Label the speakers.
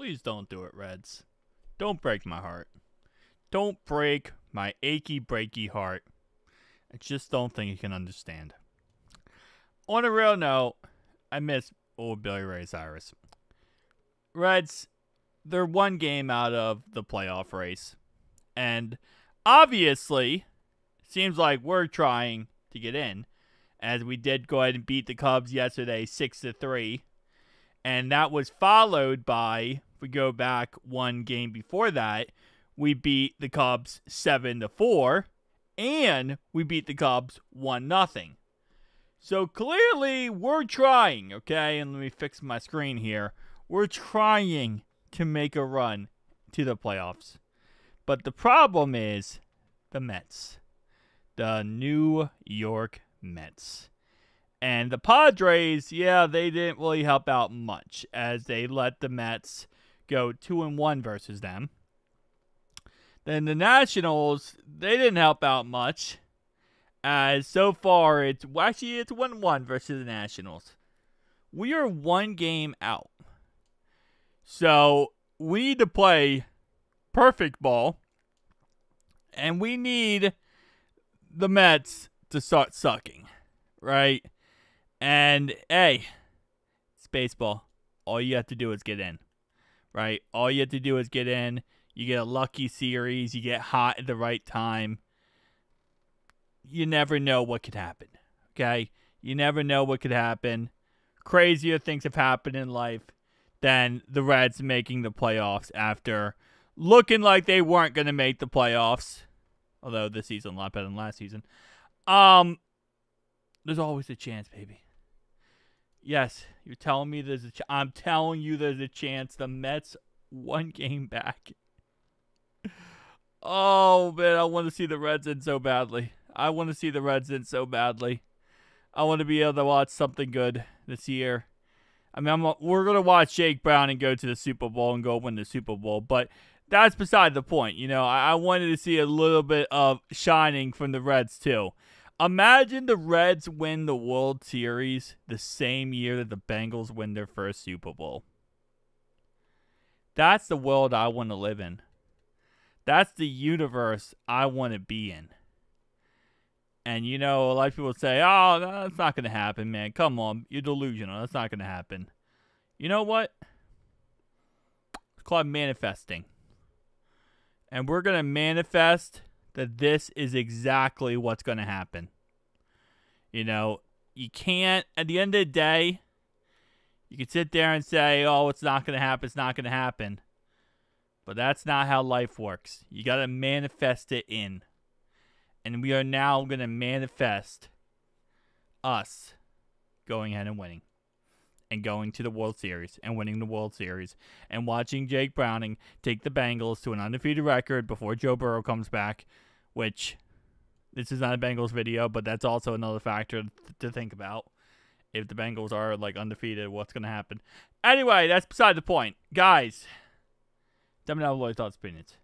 Speaker 1: Please don't do it, Reds. Don't break my heart. Don't break my achy, breaky heart. I just don't think you can understand. On a real note, I miss old Billy Ray Cyrus. Reds, they're one game out of the playoff race. And obviously, seems like we're trying to get in, as we did go ahead and beat the Cubs yesterday 6-3. And that was followed by, if we go back one game before that, we beat the Cubs 7-4, and we beat the Cubs 1-0. So clearly, we're trying, okay? And let me fix my screen here. We're trying to make a run to the playoffs. But the problem is the Mets. The New York Mets. And the Padres, yeah, they didn't really help out much as they let the Mets go 2-1 versus them. Then the Nationals, they didn't help out much as so far it's 1-1 versus the Nationals. We are one game out. So we need to play perfect ball, and we need the Mets to start sucking, right? And, hey, it's baseball. All you have to do is get in, right? All you have to do is get in. You get a lucky series. You get hot at the right time. You never know what could happen, okay? You never know what could happen. Crazier things have happened in life than the Reds making the playoffs after looking like they weren't going to make the playoffs. Although this season a lot better than last season. There's always a chance, baby. Yes, you're telling me there's a chance. I'm telling you there's a chance. The Mets one game back. Oh, man, I want to see the Reds in so badly. I want to see the Reds in so badly. I want to be able to watch something good this year. I mean, we're going to watch Jake Browning go to the Super Bowl and go win the Super Bowl, but that's beside the point. You know, I wanted to see a little bit of shining from the Reds, too. Imagine the Reds win the World Series the same year that the Bengals win their first Super Bowl. That's the world I want to live in. That's the universe I want to be in. And, you know, a lot of people say, oh, that's not going to happen, man. Come on, you're delusional. That's not going to happen. You know what? It's called manifesting. And we're going to manifest that this is exactly what's going to happen. You know, you can't, at the end of the day, you can sit there and say, oh, it's not going to happen, it's not going to happen. But that's not how life works. You got to manifest it in. And we are now going to manifest us going ahead and winning. And going to the World Series and winning the World Series. And watching Jake Browning take the Bengals to an undefeated record before Joe Burrow comes back. Which, this is not a Bengals video, but that's also another factor to think about. If the Bengals are, like, undefeated, what's going to happen? Anyway, that's beside the point. Guys, tell me down below your thoughts and opinions.